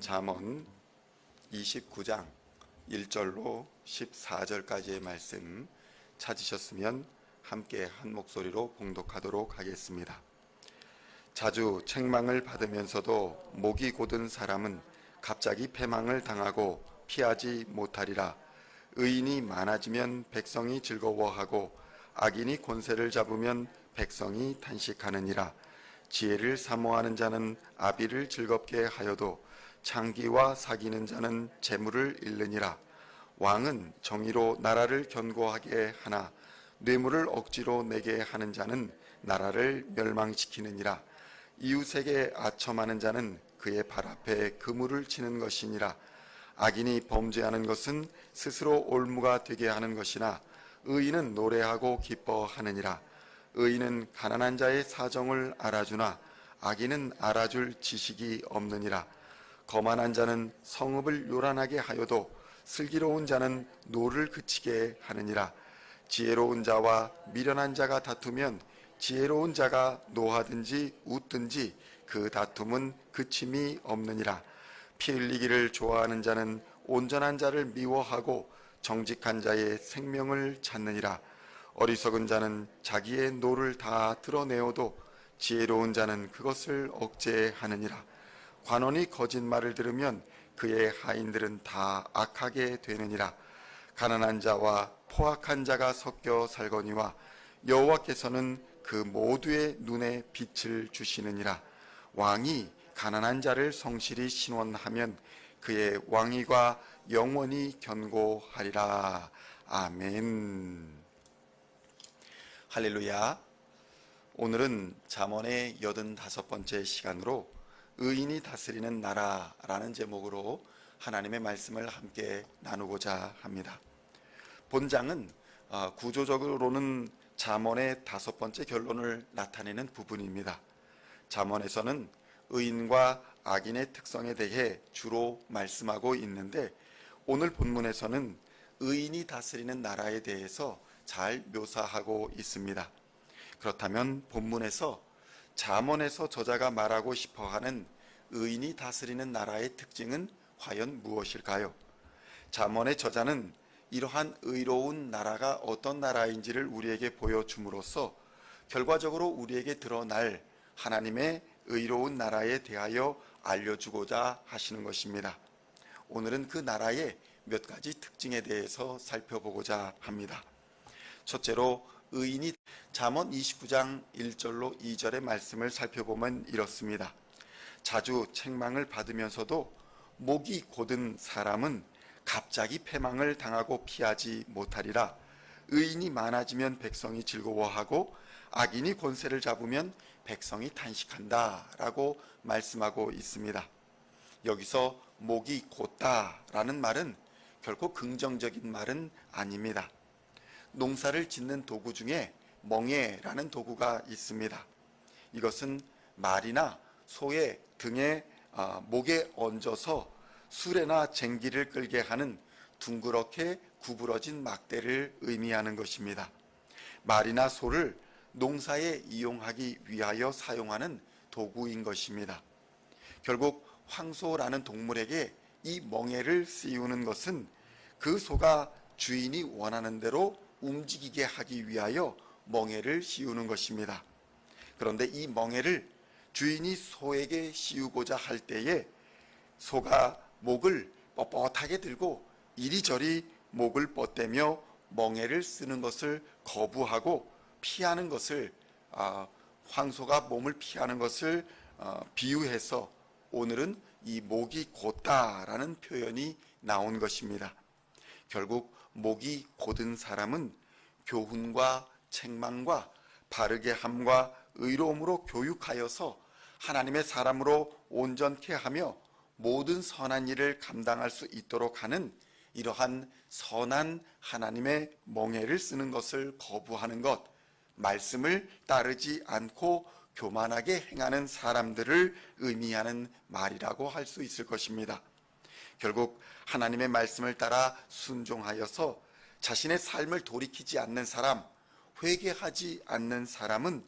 잠언 29장 1절로 14절까지의 말씀 찾으셨으면 함께 한 목소리로 봉독하도록 하겠습니다. 자주 책망을 받으면서도 목이 곧은 사람은 갑자기 패망을 당하고 피하지 못하리라. 의인이 많아지면 백성이 즐거워하고 악인이 권세를 잡으면 백성이 탄식하느니라. 지혜를 사모하는 자는 아비를 즐겁게 하여도 창기와 사귀는 자는 재물을 잃느니라. 왕은 정의로 나라를 견고하게 하나 뇌물을 억지로 내게 하는 자는 나라를 멸망시키느니라. 이웃에게 아첨하는 자는 그의 발 앞에 그물을 치는 것이니라. 악인이 범죄하는 것은 스스로 올무가 되게 하는 것이나 의인은 노래하고 기뻐하느니라. 의인은 가난한 자의 사정을 알아주나 악인은 알아줄 지식이 없느니라. 거만한 자는 성읍을 요란하게 하여도 슬기로운 자는 노를 그치게 하느니라. 지혜로운 자와 미련한 자가 다투면 지혜로운 자가 노하든지 웃든지 그 다툼은 그침이 없느니라. 피 흘리기를 좋아하는 자는 온전한 자를 미워하고 정직한 자의 생명을 찾느니라. 어리석은 자는 자기의 노를 다 드러내어도 지혜로운 자는 그것을 억제하느니라. 관원이 거짓말을 들으면 그의 하인들은 다 악하게 되느니라. 가난한 자와 포악한 자가 섞여 살거니와 여호와께서는 그 모두의 눈에 빛을 주시느니라. 왕이 가난한 자를 성실히 신원하면 그의 왕위가 영원히 견고하리라. 아멘. 할렐루야. 오늘은 잠언의 85번째 시간으로 의인이 다스리는 나라라는 제목으로 하나님의 말씀을 함께 나누고자 합니다. 본장은 구조적으로는 잠언의 5번째 결론을 나타내는 부분입니다. 잠언에서는 의인과 악인의 특성에 대해 주로 말씀하고 있는데 오늘 본문에서는 의인이 다스리는 나라에 대해서 잘 묘사하고 있습니다. 그렇다면 본문에서 잠언에서 저자가 말하고 싶어하는 의인이 다스리는 나라의 특징은 과연 무엇일까요? 잠언의 저자는 이러한 의로운 나라가 어떤 나라인지를 우리에게 보여줌으로써 결과적으로 우리에게 드러날 하나님의 의로운 나라에 대하여 알려주고자 하시는 것입니다. 오늘은 그 나라의 몇 가지 특징에 대해서 살펴보고자 합니다. 첫째로 의인이 잠언 29장 1절로 2절의 말씀을 살펴보면 이렇습니다. 자주 책망을 받으면서도 목이 곧은 사람은 갑자기 패망을 당하고 피하지 못하리라. 의인이 많아지면 백성이 즐거워하고 악인이 권세를 잡으면 백성이 탄식한다 라고 말씀하고 있습니다. 여기서 목이 곧다라는 말은 결코 긍정적인 말은 아닙니다. 농사를 짓는 도구 중에 멍에라는 도구가 있습니다. 이것은 말이나 소의 등에 목에 얹어서 수레나 쟁기를 끌게 하는 둥그렇게 구부러진 막대를 의미하는 것입니다. 말이나 소를 농사에 이용하기 위하여 사용하는 도구인 것입니다. 결국 황소라는 동물에게 이 멍에를 씌우는 것은 그 소가 주인이 원하는 대로 움직이게 하기 위하여 멍에를 씌우는 것입니다. 그런데 이 멍에를 주인이 소에게 씌우고자 할 때에 소가 목을 뻣뻣하게 들고 이리저리 목을 뻗대며 멍에를 쓰는 것을 거부하고 피하는 것을 황소가 몸을 피하는 것을 비유해서 오늘은 이 목이 곧다라는 표현이 나온 것입니다. 결국 목이 곧은 사람은 교훈과 책망과 바르게 함과 의로움으로 교육하여서 하나님의 사람으로 온전케 하며 모든 선한 일을 감당할 수 있도록 하는 이러한 선한 하나님의 멍에를 쓰는 것을 거부하는 것, 말씀을 따르지 않고 교만하게 행하는 사람들을 의미하는 말이라고 할 수 있을 것입니다. 결국 하나님의 말씀을 따라 순종하여서 자신의 삶을 돌이키지 않는 사람, 회개하지 않는 사람은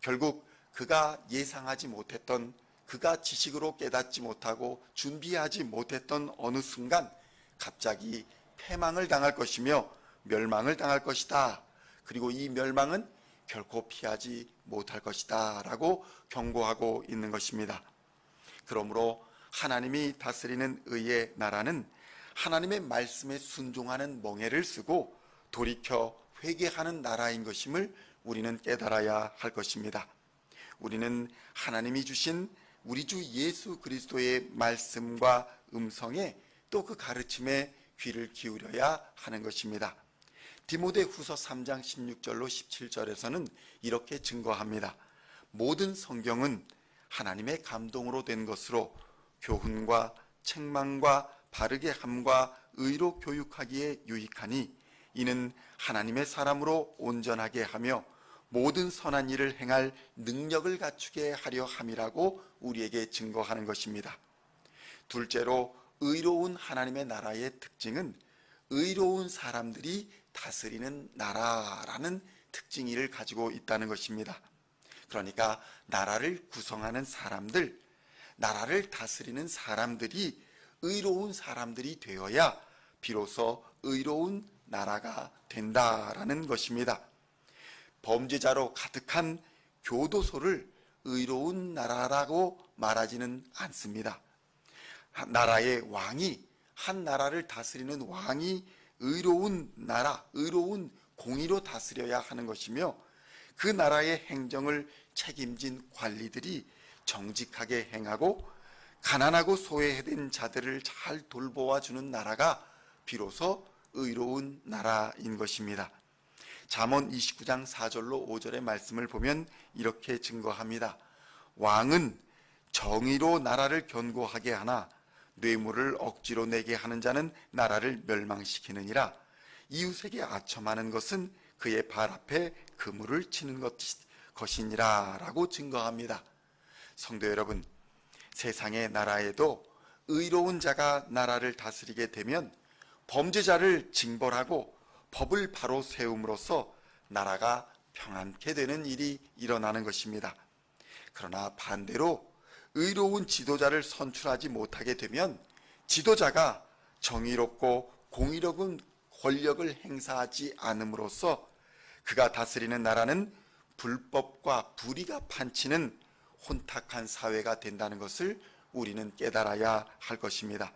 결국 그가 예상하지 못했던 그가 지식으로 깨닫지 못하고 준비하지 못했던 어느 순간 갑자기 패망을 당할 것이며 멸망을 당할 것이다. 그리고 이 멸망은 결코 피하지 못할 것이다 라고 경고하고 있는 것입니다. 그러므로 하나님이 다스리는 의의 나라는 하나님의 말씀에 순종하는 멍에를 쓰고 돌이켜 회개하는 나라인 것임을 우리는 깨달아야 할 것입니다. 우리는 하나님이 주신 우리 주 예수 그리스도의 말씀과 음성에 또 그 가르침에 귀를 기울여야 하는 것입니다. 디모데후서 3장 16절로 17절에서는 이렇게 증거합니다. 모든 성경은 하나님의 감동으로 된 것으로 교훈과 책망과 바르게 함과 의로 교육하기에 유익하니 이는 하나님의 사람으로 온전하게 하며 모든 선한 일을 행할 능력을 갖추게 하려 함이라고 우리에게 증거하는 것입니다. 둘째로 의로운 하나님의 나라의 특징은 의로운 사람들이 다스리는 나라라는 특징을 가지고 있다는 것입니다. 그러니까 나라를 구성하는 사람들, 나라를 다스리는 사람들이 의로운 사람들이 되어야 비로소 의로운 나라가 된다라는 것입니다. 범죄자로 가득한 교도소를 의로운 나라라고 말하지는 않습니다. 나라의 왕이, 한 나라를 다스리는 왕이 의로운 나라, 의로운 공의로 다스려야 하는 것이며 그 나라의 행정을 책임진 관리들이 정직하게 행하고 가난하고 소외된 자들을 잘 돌보아 주는 나라가 비로소 의로운 나라인 것입니다. 잠언 29장 4절로 5절의 말씀을 보면 이렇게 증거합니다. 왕은 정의로 나라를 견고하게 하나 뇌물을 억지로 내게 하는 자는 나라를 멸망시키느니라. 이웃에게 아첨하는 것은 그의 발 앞에 그물을 치는 것이니라 라고 증거합니다. 성도 여러분, 세상의 나라에도 의로운 자가 나라를 다스리게 되면 범죄자를 징벌하고 법을 바로 세움으로써 나라가 평안케 되는 일이 일어나는 것입니다. 그러나 반대로 의로운 지도자를 선출하지 못하게 되면 지도자가 정의롭고 공의로운 권력을 행사하지 않음으로써 그가 다스리는 나라는 불법과 불의가 판치는 혼탁한 사회가 된다는 것을 우리는 깨달아야 할 것입니다.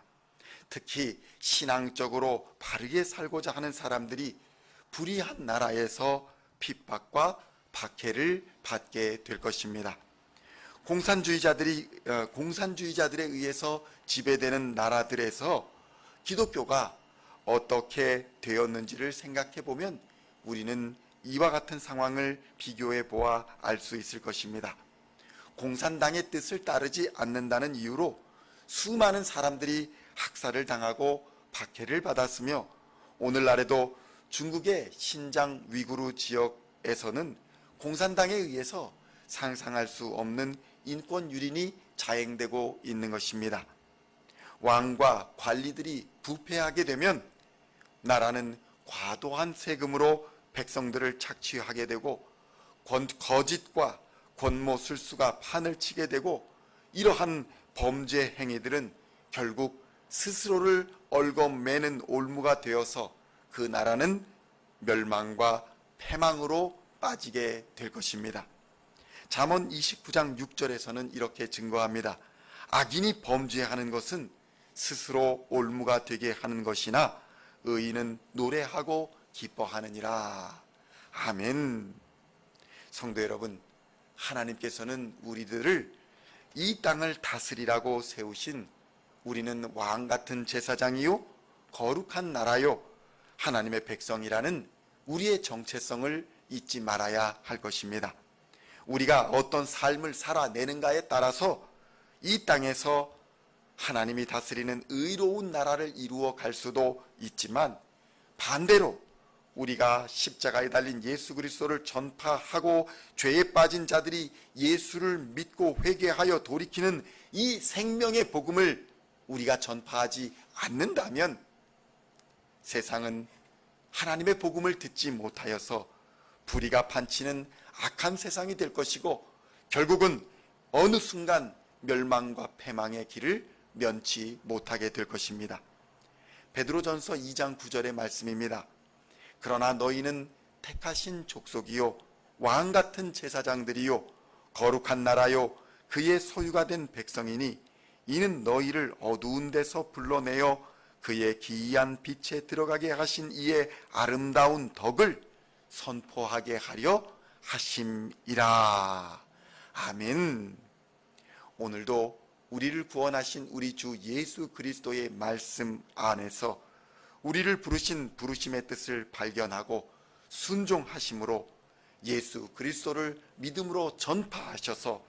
특히 신앙적으로 바르게 살고자 하는 사람들이 불의한 나라에서 핍박과 박해를 받게 될 것입니다. 공산주의자들에 의해서 지배되는 나라들에서 기독교가 어떻게 되었는지를 생각해 보면 우리는 이와 같은 상황을 비교해 보아 알 수 있을 것입니다. 공산당의 뜻을 따르지 않는다는 이유로 수많은 사람들이 학살을 당하고 박해를 받았으며 오늘날에도 중국의 신장 위구르 지역에서는 공산당에 의해서 상상할 수 없는 인권 유린이 자행되고 있는 것입니다. 왕과 관리들이 부패하게 되면 나라는 과도한 세금으로 백성들을 착취하게 되고 거짓과 권모술수가 판을 치게 되고 이러한 범죄 행위들은 결국 스스로를 얽어매는 올무가 되어서 그 나라는 멸망과 패망으로 빠지게 될 것입니다. 잠언 29장 6절에서는 이렇게 증거합니다. 악인이 범죄하는 것은 스스로 올무가 되게 하는 것이나 의인은 노래하고 기뻐하느니라. 아멘. 성도 여러분, 하나님께서는 우리들을 이 땅을 다스리라고 세우신 우리는 왕 같은 제사장이요 거룩한 나라요 하나님의 백성이라는 우리의 정체성을 잊지 말아야 할 것입니다. 우리가 어떤 삶을 살아내는가에 따라서 이 땅에서 하나님이 다스리는 의로운 나라를 이루어 갈 수도 있지만 반대로 우리가 십자가에 달린 예수 그리스도를 전파하고 죄에 빠진 자들이 예수를 믿고 회개하여 돌이키는 이 생명의 복음을 우리가 전파하지 않는다면 세상은 하나님의 복음을 듣지 못하여서 불의가 판치는 악한 세상이 될 것이고 결국은 어느 순간 멸망과 패망의 길을 면치 못하게 될 것입니다. 베드로전서 2장 9절의 말씀입니다. 그러나 너희는 택하신 족속이요 왕같은 제사장들이요 거룩한 나라요 그의 소유가 된 백성이니 이는 너희를 어두운 데서 불러내어 그의 기이한 빛에 들어가게 하신 이의 아름다운 덕을 선포하게 하려 하심이라. 아멘. 오늘도 우리를 구원하신 우리 주 예수 그리스도의 말씀 안에서 우리를 부르신 부르심의 뜻을 발견하고 순종하심으로 예수 그리스도를 믿음으로 전파하셔서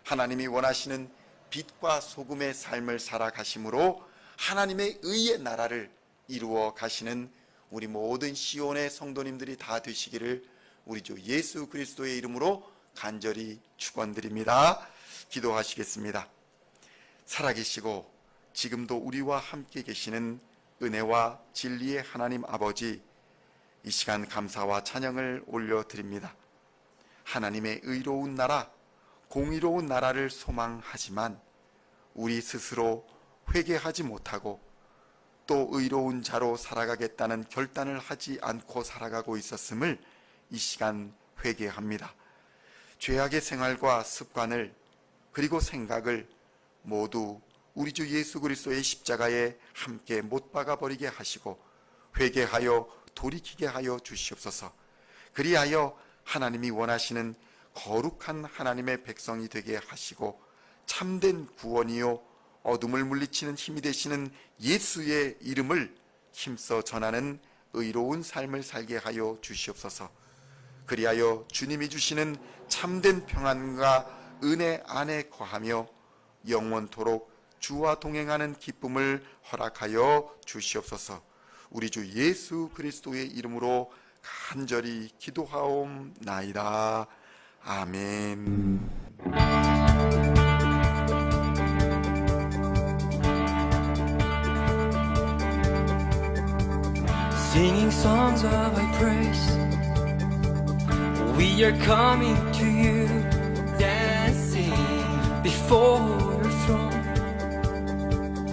하나님이 원하시는 빛과 소금의 삶을 살아가심으로 하나님의 의의 나라를 이루어 가시는 우리 모든 시온의 성도님들이 다 되시기를 우리 주 예수 그리스도의 이름으로 간절히 축원드립니다. 기도하시겠습니다. 살아계시고 지금도 우리와 함께 계시는 은혜와 진리의 하나님 아버지, 이 시간 감사와 찬양을 올려드립니다. 하나님의 의로운 나라, 공의로운 나라를 소망하지만 우리 스스로 회개하지 못하고 또 의로운 자로 살아가겠다는 결단을 하지 않고 살아가고 있었음을 이 시간 회개합니다. 죄악의 생활과 습관을 그리고 생각을 모두 우리 주 예수 그리스도의 십자가에 함께 못 박아버리게 하시고 회개하여 돌이키게 하여 주시옵소서. 그리하여 하나님이 원하시는 거룩한 하나님의 백성이 되게 하시고 참된 구원이요 어둠을 물리치는 힘이 되시는 예수의 이름을 힘써 전하는 의로운 삶을 살게 하여 주시옵소서. 그리하여 주님이 주시는 참된 평안과 은혜 안에 거하며 영원토록 주와 동행하는 기쁨을 허락하여 주시옵소서. 우리 주 예수 그리스도의 이름으로 간절히 기도하옵나이다. 아멘. Singing songs of thy praise, we are coming to you, dancing before your throne.